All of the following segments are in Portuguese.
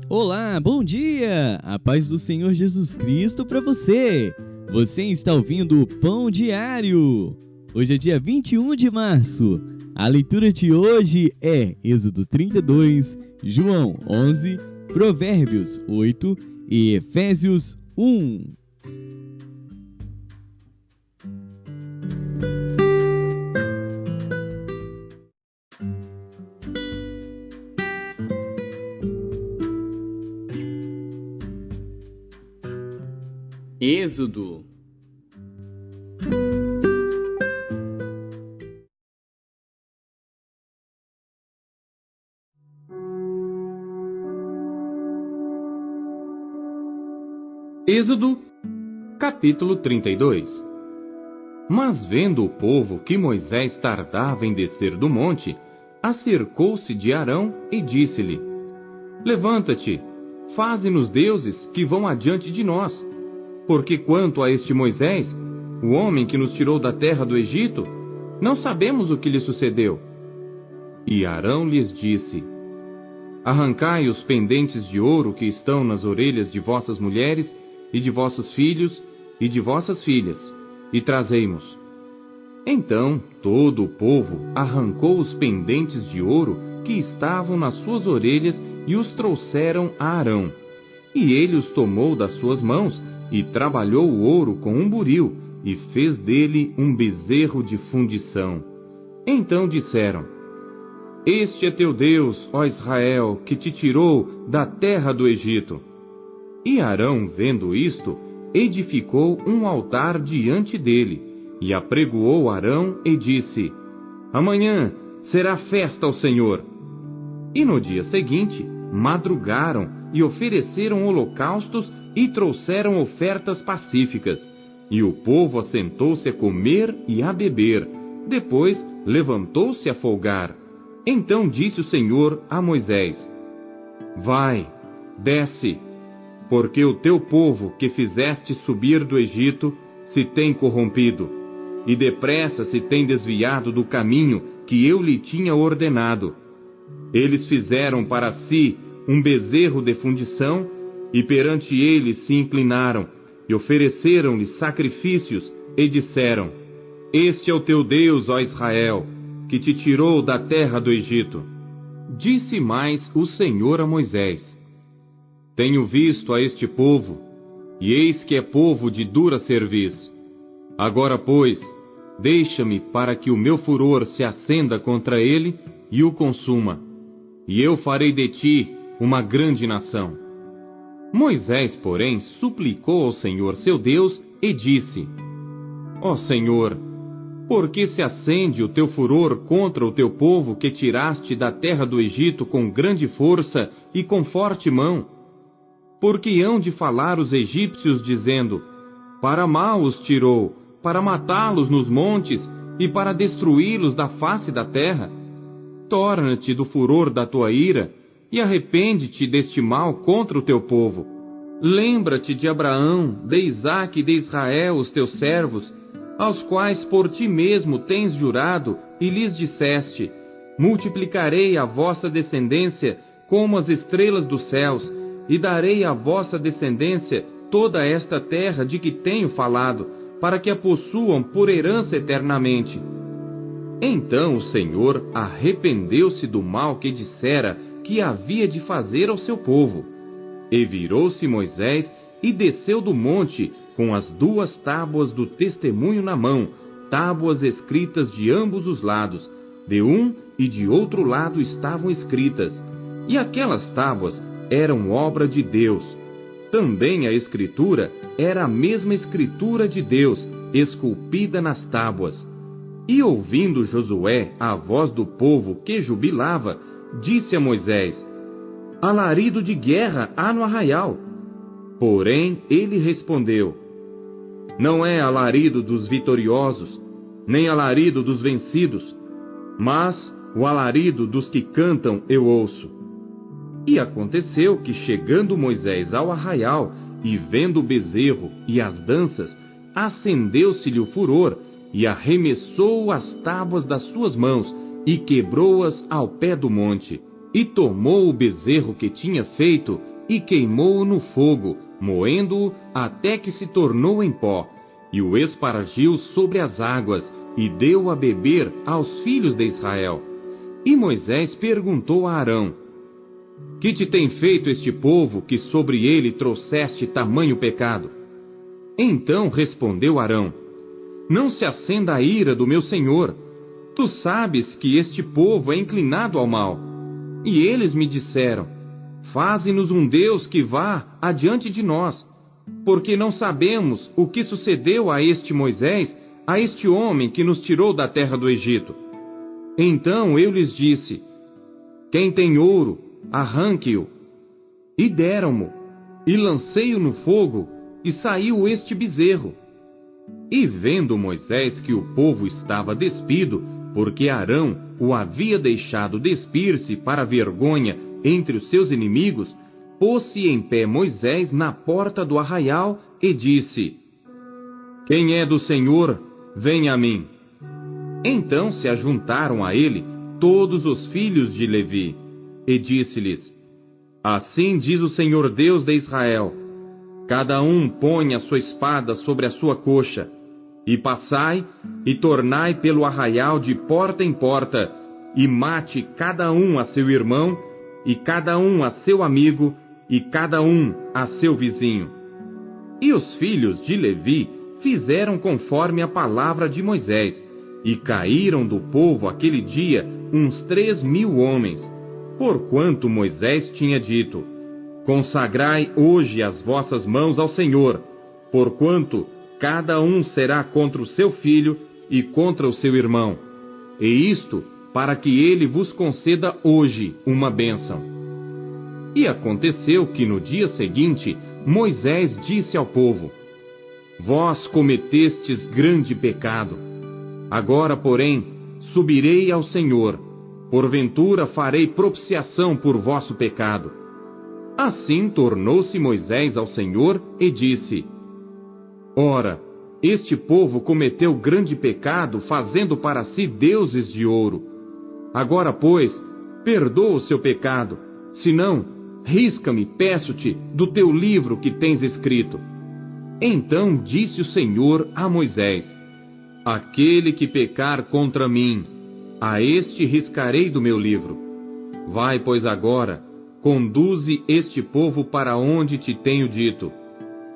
Olá, bom dia! A paz do Senhor Jesus Cristo para você! Você está ouvindo o Pão Diário! Hoje é dia 21 de março. A leitura de hoje é Êxodo 32, João 11, Provérbios 8 e Efésios 1. Êxodo. Êxodo, capítulo 32. Mas vendo o povo que Moisés tardava em descer do monte, acercou-se de Arão e disse-lhe: Levanta-te, faze-nos deuses que vão adiante de nós. Porque quanto a este Moisés, o homem que nos tirou da terra do Egito, não sabemos o que lhe sucedeu. E Arão lhes disse: Arrancai os pendentes de ouro que estão nas orelhas de vossas mulheres e de vossos filhos e de vossas filhas, e trazei-mos. Então todo o povo arrancou os pendentes de ouro que estavam nas suas orelhas e os trouxeram a Arão. E ele os tomou das suas mãos e trabalhou o ouro com um buril e fez dele um bezerro de fundição. Então disseram: Este é teu Deus, ó Israel, que te tirou da terra do Egito. E Arão, vendo isto, edificou um altar diante dele, e apregoou Arão e disse: Amanhã será festa ao Senhor. E no dia seguinte, madrugaram e ofereceram holocaustos e trouxeram ofertas pacíficas. E o povo assentou-se a comer e a beber. Depois levantou-se a folgar. Então disse o Senhor a Moisés: Vai, desce, porque o teu povo que fizeste subir do Egito se tem corrompido, e depressa se tem desviado do caminho que eu lhe tinha ordenado. Eles fizeram para si um bezerro de fundição, e perante ele se inclinaram, e ofereceram-lhe sacrifícios, e disseram: Este é o teu Deus, ó Israel, que te tirou da terra do Egito. Disse mais o Senhor a Moisés: Tenho visto a este povo, e eis que é povo de dura cerviz. Agora, pois, deixa-me para que o meu furor se acenda contra ele e o consuma, e eu farei de ti uma grande nação. Moisés, porém, suplicou ao Senhor seu Deus e disse: Ó Senhor, por que se acende o teu furor contra o teu povo que tiraste da terra do Egito com grande força e com forte mão? Porque hão de falar os egípcios, dizendo: Para mal os tirou, para matá-los nos montes e para destruí-los da face da terra? Torna-te do furor da tua ira e arrepende-te deste mal contra o teu povo. Lembra-te de Abraão, de Isaque e de Israel, os teus servos, aos quais por ti mesmo tens jurado, e lhes disseste: Multiplicarei a vossa descendência como as estrelas dos céus, e darei à vossa descendência toda esta terra de que tenho falado, para que a possuam por herança eternamente. Então o Senhor arrependeu-se do mal que dissera que havia de fazer ao seu povo. E virou-se Moisés e desceu do monte com as 2 tábuas do testemunho na mão, tábuas escritas de ambos os lados, de um e de outro lado estavam escritas, e aquelas tábuas eram obra de Deus. Também a escritura era a mesma escritura de Deus, esculpida nas tábuas. E ouvindo Josué a voz do povo que jubilava, disse a Moisés: Alarido de guerra há no arraial. Porém ele respondeu: Não é alarido dos vitoriosos, nem alarido dos vencidos, mas o alarido dos que cantam eu ouço. E aconteceu que, chegando Moisés ao arraial, e vendo o bezerro e as danças, acendeu-se-lhe o furor, e arremessou as tábuas das suas mãos e quebrou-as ao pé do monte. E tomou o bezerro que tinha feito e queimou-o no fogo, moendo-o até que se tornou em pó, e o espargiu sobre as águas e deu a beber aos filhos de Israel. E Moisés perguntou a Arão: Que te tem feito este povo que sobre ele trouxeste tamanho pecado? Então respondeu Arão: Não se acenda a ira do meu senhor. Tu sabes que este povo é inclinado ao mal. E eles me disseram: Faze-nos um Deus que vá adiante de nós, porque não sabemos o que sucedeu a este Moisés, a este homem que nos tirou da terra do Egito. Então eu lhes disse: Quem tem ouro, arranque-o. E deram-mo, e lancei-o no fogo, e saiu este bezerro. E vendo Moisés que o povo estava despido, porque Arão o havia deixado despir-se para vergonha entre os seus inimigos, pôs-se em pé Moisés na porta do arraial e disse: Quem é do Senhor, venha a mim. Então se ajuntaram a ele todos os filhos de Levi, e disse-lhes: Assim diz o Senhor Deus de Israel: Cada um põe a sua espada sobre a sua coxa, e passai e tornai pelo arraial de porta em porta, e mate cada um a seu irmão, e cada um a seu amigo, e cada um a seu vizinho. E os filhos de Levi fizeram conforme a palavra de Moisés, e caíram do povo aquele dia uns 3.000 homens, porquanto Moisés tinha dito: Consagrai hoje as vossas mãos ao Senhor, porquanto cada um será contra o seu filho e contra o seu irmão, e isto para que ele vos conceda hoje uma bênção. E aconteceu que no dia seguinte Moisés disse ao povo: Vós cometestes grande pecado. Agora, porém, subirei ao Senhor, porventura farei propiciação por vosso pecado. Assim tornou-se Moisés ao Senhor e disse: Ora, este povo cometeu grande pecado, fazendo para si deuses de ouro. Agora, pois, perdoa o seu pecado, senão, risca-me, peço-te, do teu livro que tens escrito. Então disse o Senhor a Moisés: Aquele que pecar contra mim, a este riscarei do meu livro. Vai, pois, agora, conduze este povo para onde te tenho dito.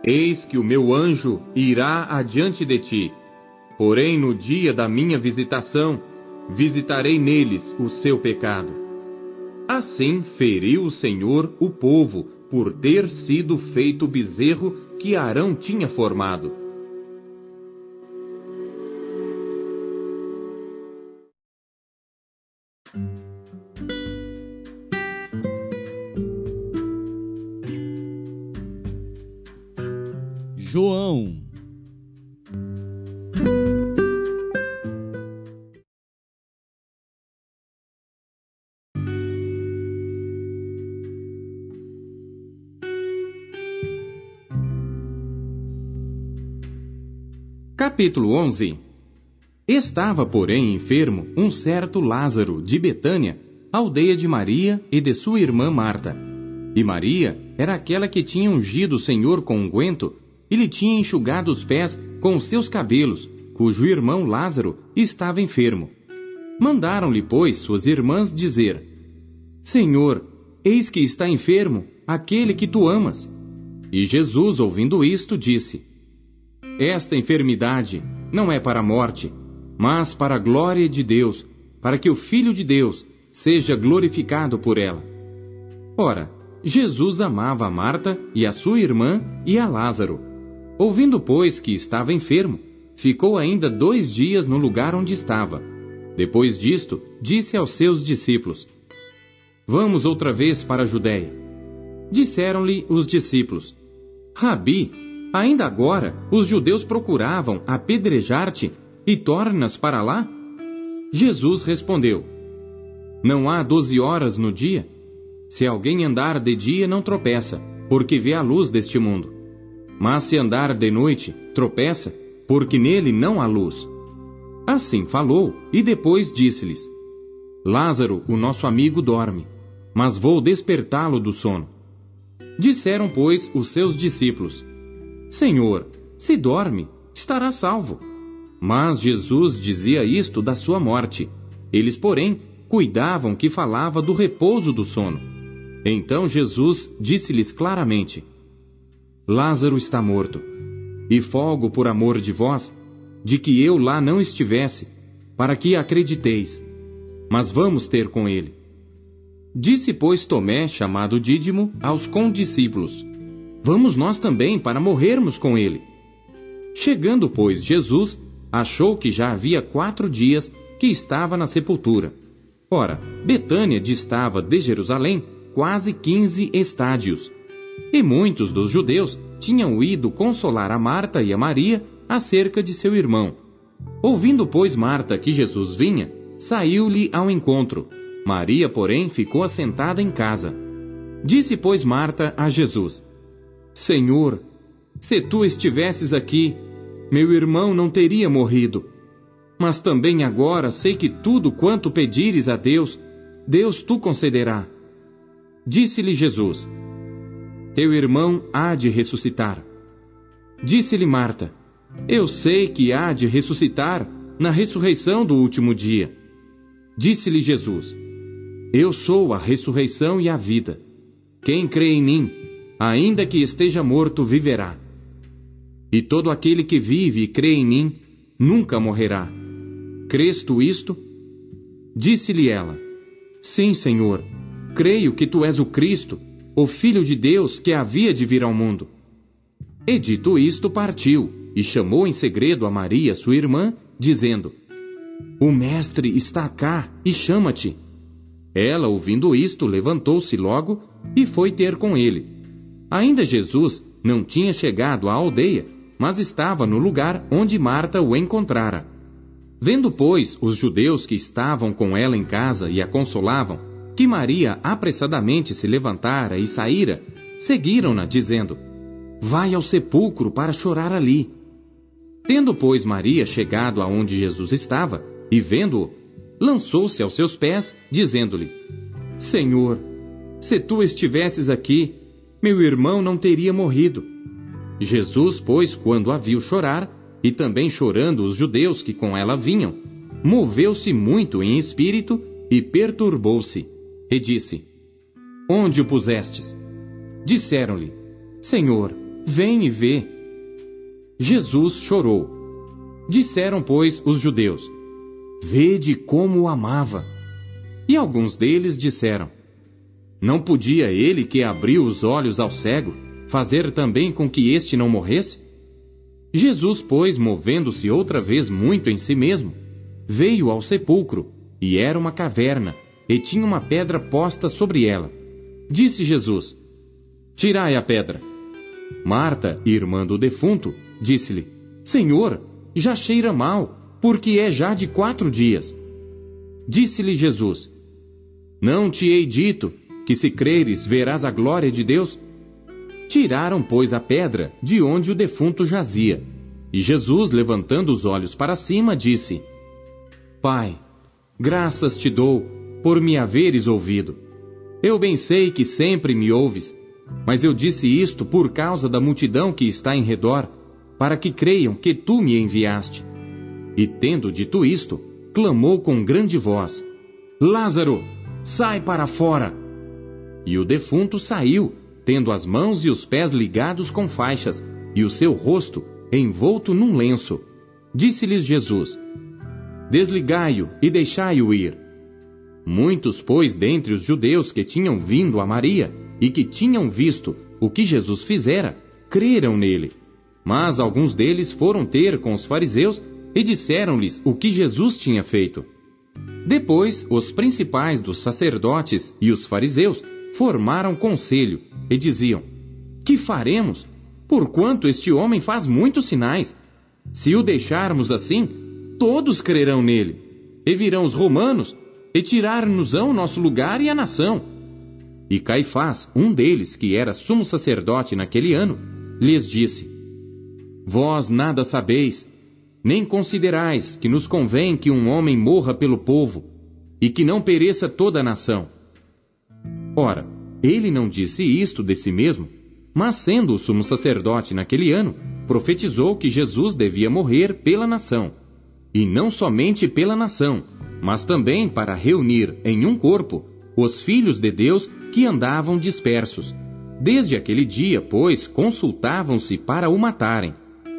Eis que o meu anjo irá adiante de ti. Porém, no dia da minha visitação, visitarei neles o seu pecado. Assim feriu o Senhor o povo, por ter sido feito o bezerro que Arão tinha formado. João. Capítulo 11. Estava, porém, enfermo um certo Lázaro de Betânia, aldeia de Maria e de sua irmã Marta. E Maria era aquela que tinha ungido o Senhor com unguento e lhe tinha enxugado os pés com os seus cabelos, cujo irmão Lázaro estava enfermo. Mandaram-lhe, pois, suas irmãs dizer: Senhor, eis que está enfermo aquele que tu amas. E Jesus, ouvindo isto, disse: Esta enfermidade não é para a morte, mas para a glória de Deus, para que o Filho de Deus seja glorificado por ela. Ora, Jesus amava a Marta e a sua irmã e a Lázaro. Ouvindo, pois, que estava enfermo, ficou ainda 2 dias no lugar onde estava. Depois disto, disse aos seus discípulos: Vamos outra vez para a Judéia. Disseram-lhe os discípulos: Rabi, ainda agora os judeus procuravam apedrejar-te, e tornas para lá? Jesus respondeu: Não há 12 horas no dia? Se alguém andar de dia, não tropeça, porque vê a luz deste mundo. Mas se andar de noite, tropeça, porque nele não há luz. Assim falou, e depois disse-lhes: Lázaro, o nosso amigo, dorme, mas vou despertá-lo do sono. Disseram, pois, os seus discípulos: Senhor, se dorme, estará salvo. Mas Jesus dizia isto da sua morte. Eles, porém, cuidavam que falava do repouso do sono. Então Jesus disse-lhes claramente: Lázaro está morto, e folgo por amor de vós, de que eu lá não estivesse, para que acrediteis. Mas vamos ter com ele. Disse, pois, Tomé, chamado Dídimo, aos condiscípulos: Vamos nós também para morrermos com ele. Chegando, pois, Jesus, achou que já havia 4 dias que estava na sepultura. Ora, Betânia distava de Jerusalém quase 15 estádios. E muitos dos judeus tinham ido consolar a Marta e a Maria acerca de seu irmão. Ouvindo, pois, Marta que Jesus vinha, saiu-lhe ao encontro. Maria, porém, ficou assentada em casa. Disse, pois, Marta a Jesus: Senhor, se tu estivesses aqui, meu irmão não teria morrido. Mas também agora sei que tudo quanto pedires a Deus, Deus tu concederá. Disse-lhe Jesus: Teu irmão há de ressuscitar. Disse-lhe Marta: Eu sei que há de ressuscitar na ressurreição do último dia. Disse-lhe Jesus: Eu sou a ressurreição e a vida. Quem crê em mim, ainda que esteja morto, viverá. E todo aquele que vive e crê em mim, nunca morrerá. Crês tu isto? Disse-lhe ela: Sim, Senhor, creio que tu és o Cristo, o Filho de Deus que havia de vir ao mundo. E dito isto, partiu, e chamou em segredo a Maria, sua irmã, dizendo: O Mestre está cá e chama-te. Ela, ouvindo isto, levantou-se logo e foi ter com ele. Ainda Jesus não tinha chegado à aldeia, mas estava no lugar onde Marta o encontrara. Vendo, pois, os judeus que estavam com ela em casa e a consolavam, que Maria apressadamente se levantara e saíra, seguiram-na, dizendo: Vai ao sepulcro para chorar ali. Tendo, pois, Maria chegado aonde Jesus estava, e vendo-o, lançou-se aos seus pés, dizendo-lhe: Senhor, se tu estivesses aqui, meu irmão não teria morrido. Jesus, pois, quando a viu chorar, e também chorando os judeus que com ela vinham, moveu-se muito em espírito e perturbou-se, e disse: Onde o pusestes? Disseram-lhe: Senhor, vem e vê. Jesus chorou. Disseram, pois, os judeus: Vede como o amava. E alguns deles disseram: Não podia ele que abriu os olhos ao cego fazer também com que este não morresse? Jesus, pois, movendo-se outra vez muito em si mesmo, veio ao sepulcro, e era uma caverna, e tinha uma pedra posta sobre ela. Disse Jesus: Tirai a pedra. Marta, irmã do defunto, disse-lhe: Senhor, já cheira mal, porque é já de 4 dias. Disse-lhe Jesus: Não te hei dito que se creres verás a glória de Deus? Tiraram, pois, a pedra de onde o defunto jazia. E Jesus, levantando os olhos para cima, disse: Pai, graças te dou por me haveres ouvido. Eu bem sei que sempre me ouves, mas eu disse isto por causa da multidão que está em redor, para que creiam que tu me enviaste. E tendo dito isto, clamou com grande voz: Lázaro, sai para fora! E o defunto saiu, tendo as mãos e os pés ligados com faixas, e o seu rosto envolto num lenço. Disse-lhes Jesus: Desligai-o e deixai-o ir. Muitos, pois, dentre os judeus que tinham vindo a Maria, e que tinham visto o que Jesus fizera, creram nele. Mas alguns deles foram ter com os fariseus, e disseram-lhes o que Jesus tinha feito. Depois, os principais dos sacerdotes e os fariseus formaram conselho, e diziam: Que faremos? Porquanto este homem faz muitos sinais. Se o deixarmos assim, todos crerão nele. E virão os romanos, e tirar-nos-ão nosso lugar e a nação. E Caifás, um deles, que era sumo sacerdote naquele ano, lhes disse: Vós nada sabeis, nem considerais que nos convém que um homem morra pelo povo, e que não pereça toda a nação. Ora, ele não disse isto de si mesmo, mas sendo o sumo sacerdote naquele ano, profetizou que Jesus devia morrer pela nação, e não somente pela nação, mas também para reunir em um corpo os filhos de Deus que andavam dispersos. Desde aquele dia, pois, consultavam-se para o matarem.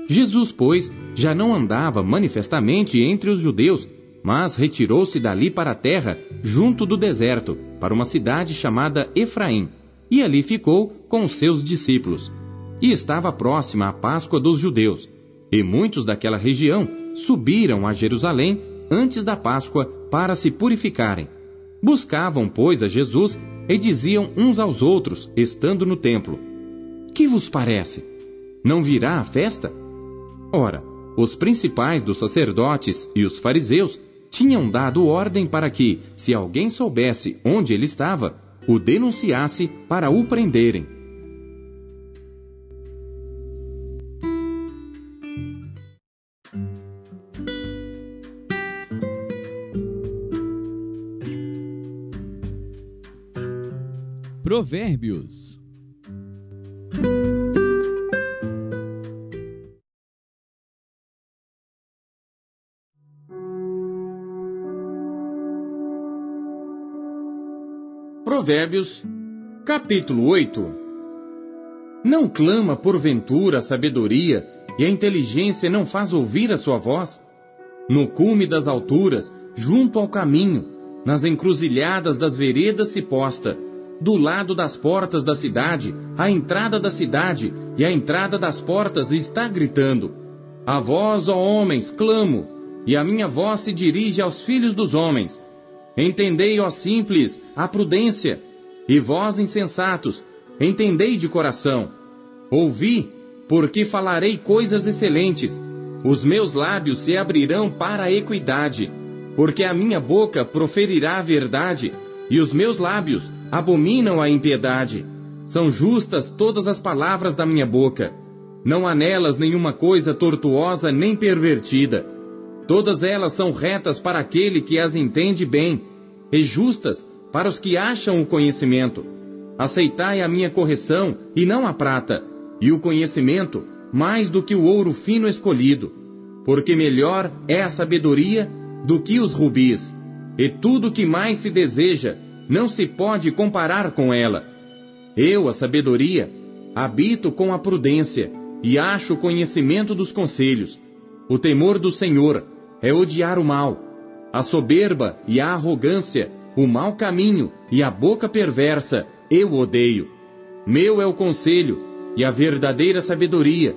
Jesus, pois, já não andava manifestamente entre os judeus, mas retirou-se dali para a terra, junto do deserto, para uma cidade chamada Efraim, e ali ficou com os seus discípulos. E estava próxima a Páscoa dos judeus, e muitos daquela região subiram a Jerusalém antes da Páscoa para se purificarem. Buscavam, pois, a Jesus e diziam uns aos outros, estando no templo: Que vos parece? Não virá a festa? Ora, os principais dos sacerdotes e os fariseus tinham dado ordem para que, se alguém soubesse onde ele estava, o denunciasse para o prenderem. Provérbios. Provérbios, capítulo 8. Não clama porventura a sabedoria, e a inteligência não faz ouvir a sua voz? No cume das alturas, junto ao caminho, nas encruzilhadas das veredas se posta, do lado das portas da cidade, a entrada da cidade e a entrada das portas está gritando: A vós, ó homens, clamo, e a minha voz se dirige aos filhos dos homens. Entendei, ó simples, a prudência, e vós, insensatos, entendei de coração. Ouvi, porque falarei coisas excelentes. Os meus lábios se abrirão para a equidade, porque a minha boca proferirá a verdade, e os meus lábios abominam a impiedade. São justas todas as palavras da minha boca. Não há nelas nenhuma coisa tortuosa nem pervertida. Todas elas são retas para aquele que as entende bem, e justas para os que acham o conhecimento. Aceitai a minha correção, e não a prata, e o conhecimento, mais do que o ouro fino escolhido. Porque melhor é a sabedoria do que os rubis, e tudo que mais se deseja não se pode comparar com ela. Eu, a sabedoria, habito com a prudência, e acho o conhecimento dos conselhos. O temor do Senhor é odiar o mal, a soberba e a arrogância, o mau caminho e a boca perversa, eu odeio. Meu é o conselho e a verdadeira sabedoria.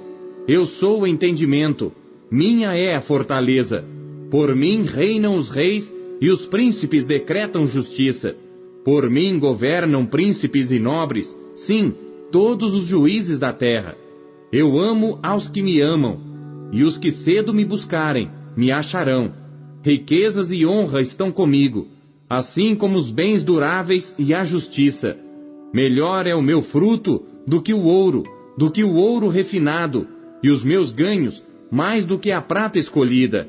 Eu sou o entendimento, minha é a fortaleza. Por mim reinam os reis e os príncipes decretam justiça. Por mim governam príncipes e nobres, sim, todos os juízes da terra. Eu amo aos que me amam, e os que cedo me buscarem, me acharão. Riquezas e honra estão comigo, assim como os bens duráveis e a justiça. Melhor é o meu fruto do que o ouro refinado, e os meus ganhos mais do que a prata escolhida.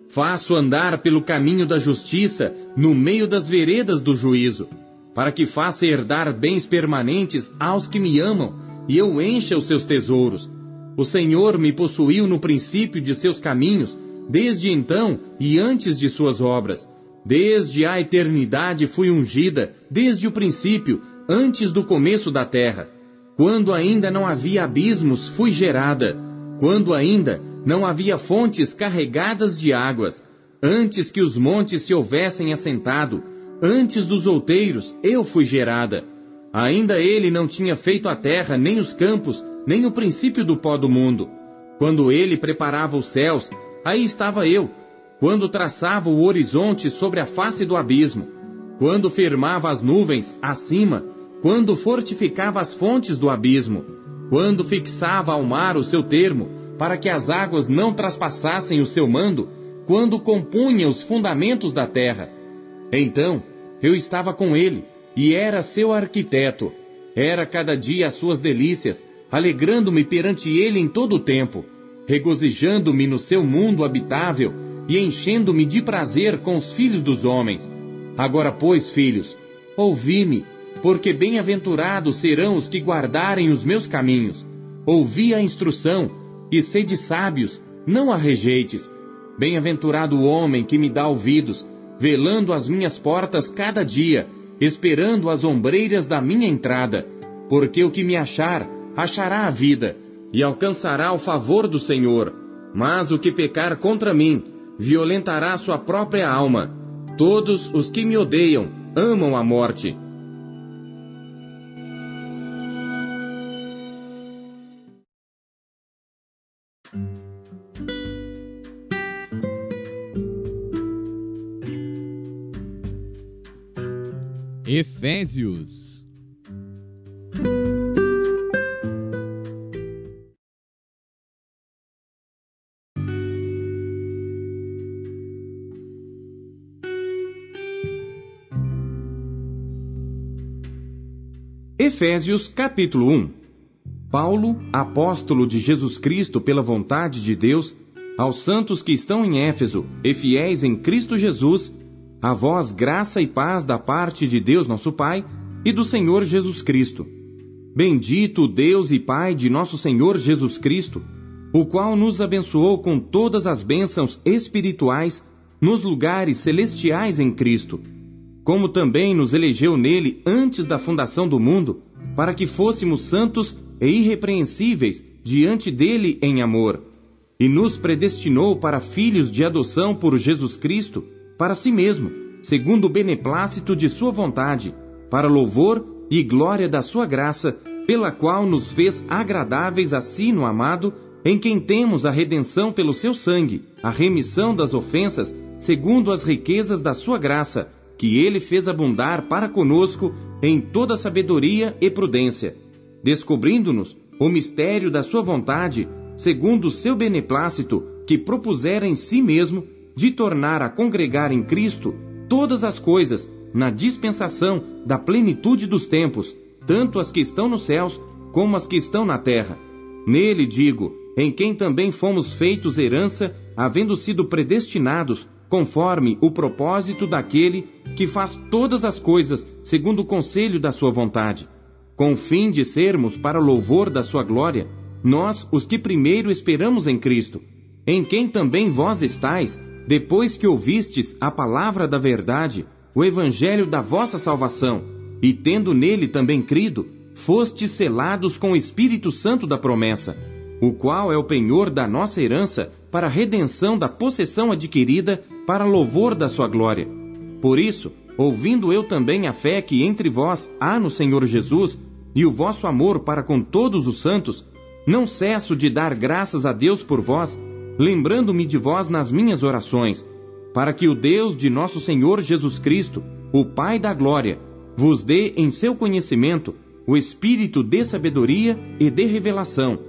Faço andar pelo caminho da justiça, no meio das veredas do juízo, para que faça herdar bens permanentes aos que me amam, e eu encha os seus tesouros. O Senhor me possuiu no princípio de seus caminhos, desde então e antes de suas obras. Desde a eternidade fui ungida, desde o princípio, antes do começo da terra. Quando ainda não havia abismos, fui gerada. Quando ainda não havia fontes carregadas de águas. Antes que os montes se houvessem assentado, antes dos outeiros, eu fui gerada. Ainda ele não tinha feito a terra, nem os campos, nem o princípio do pó do mundo. Quando ele preparava os céus, aí estava eu. Quando traçava o horizonte sobre a face do abismo. Quando firmava as nuvens acima. Quando fortificava as fontes do abismo. Quando fixava ao mar o seu termo, para que as águas não traspassassem o seu mando. Quando compunha os fundamentos da terra. Então eu estava com ele, e era seu arquiteto. Era cada dia as suas delícias, alegrando-me perante ele em todo o tempo. regozijando-me no seu mundo habitável e enchendo-me de prazer com os filhos dos homens. Agora, pois, filhos, ouvi-me, porque bem-aventurados serão os que guardarem os meus caminhos. Ouvi a instrução, e sede sábios, não a rejeites. Bem-aventurado o homem que me dá ouvidos, velando as minhas portas cada dia, esperando as ombreiras da minha entrada. Porque o que me achar, achará a vida, e alcançará o favor do Senhor. Mas o que pecar contra mim, violentará sua própria alma. Todos os que me odeiam amam a morte. Efésios. Efésios capítulo 1. Paulo, apóstolo de Jesus Cristo pela vontade de Deus, aos santos que estão em Éfeso e fiéis em Cristo Jesus, a vós graça e paz da parte de Deus nosso Pai e do Senhor Jesus Cristo. Bendito o Deus e Pai de nosso Senhor Jesus Cristo, o qual nos abençoou com todas as bênçãos espirituais nos lugares celestiais em Cristo, como também nos elegeu nele antes da fundação do mundo, para que fôssemos santos e irrepreensíveis diante dele em amor, e nos predestinou para filhos de adoção por Jesus Cristo, para si mesmo, segundo o beneplácito de sua vontade, para louvor e glória da sua graça, pela qual nos fez agradáveis a si no amado, em quem temos a redenção pelo seu sangue, a remissão das ofensas, segundo as riquezas da sua graça, que ele fez abundar para conosco em toda sabedoria e prudência, descobrindo-nos o mistério da sua vontade, segundo o seu beneplácito, que propusera em si mesmo, de tornar a congregar em Cristo todas as coisas na dispensação da plenitude dos tempos, tanto as que estão nos céus como as que estão na terra. Nele, digo, em quem também fomos feitos herança, havendo sido predestinados, conforme o propósito daquele que faz todas as coisas segundo o conselho da sua vontade, com o fim de sermos para o louvor da sua glória, nós os que primeiro esperamos em Cristo, em quem também vós estáis, depois que ouvistes a palavra da verdade, o evangelho da vossa salvação, e tendo nele também crido, fostes selados com o Espírito Santo da promessa, o qual é o penhor da nossa herança para a redenção da possessão adquirida para louvor da sua glória. Por isso, ouvindo eu também a fé que entre vós há no Senhor Jesus, e o vosso amor para com todos os santos, não cesso de dar graças a Deus por vós, lembrando-me de vós nas minhas orações, para que o Deus de nosso Senhor Jesus Cristo, o Pai da glória, vos dê em seu conhecimento o espírito de sabedoria e de revelação,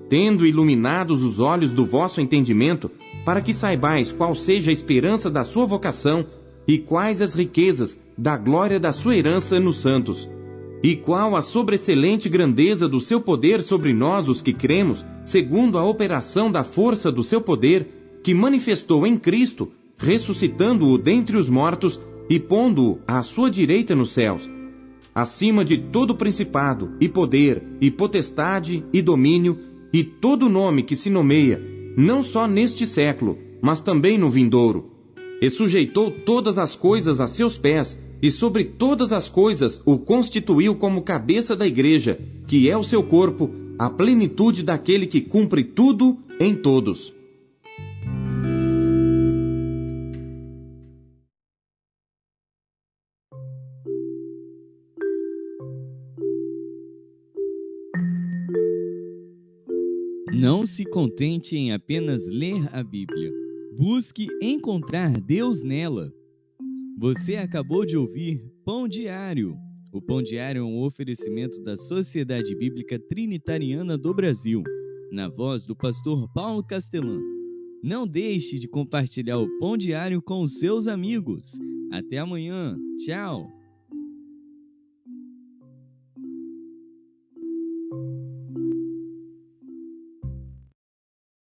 tendo iluminados os olhos do vosso entendimento, para que saibais qual seja a esperança da sua vocação e quais as riquezas da glória da sua herança nos santos, e qual a sobreexcelente grandeza do seu poder sobre nós os que cremos, segundo a operação da força do seu poder, que manifestou em Cristo, ressuscitando-o dentre os mortos e pondo-o à sua direita nos céus, acima de todo principado, e poder, e potestade, e domínio, e todo nome que se nomeia, não só neste século, mas também no vindouro. E sujeitou todas as coisas a seus pés, e sobre todas as coisas o constituiu como cabeça da igreja, que é o seu corpo, a plenitude daquele que cumpre tudo em todos. Não se contente em apenas ler a Bíblia. Busque encontrar Deus nela. Você acabou de ouvir Pão Diário. O Pão Diário é um oferecimento da Sociedade Bíblica Trinitariana do Brasil, na voz do pastor Paulo Castelã. Não deixe de compartilhar o Pão Diário com os seus amigos. Até amanhã. Tchau!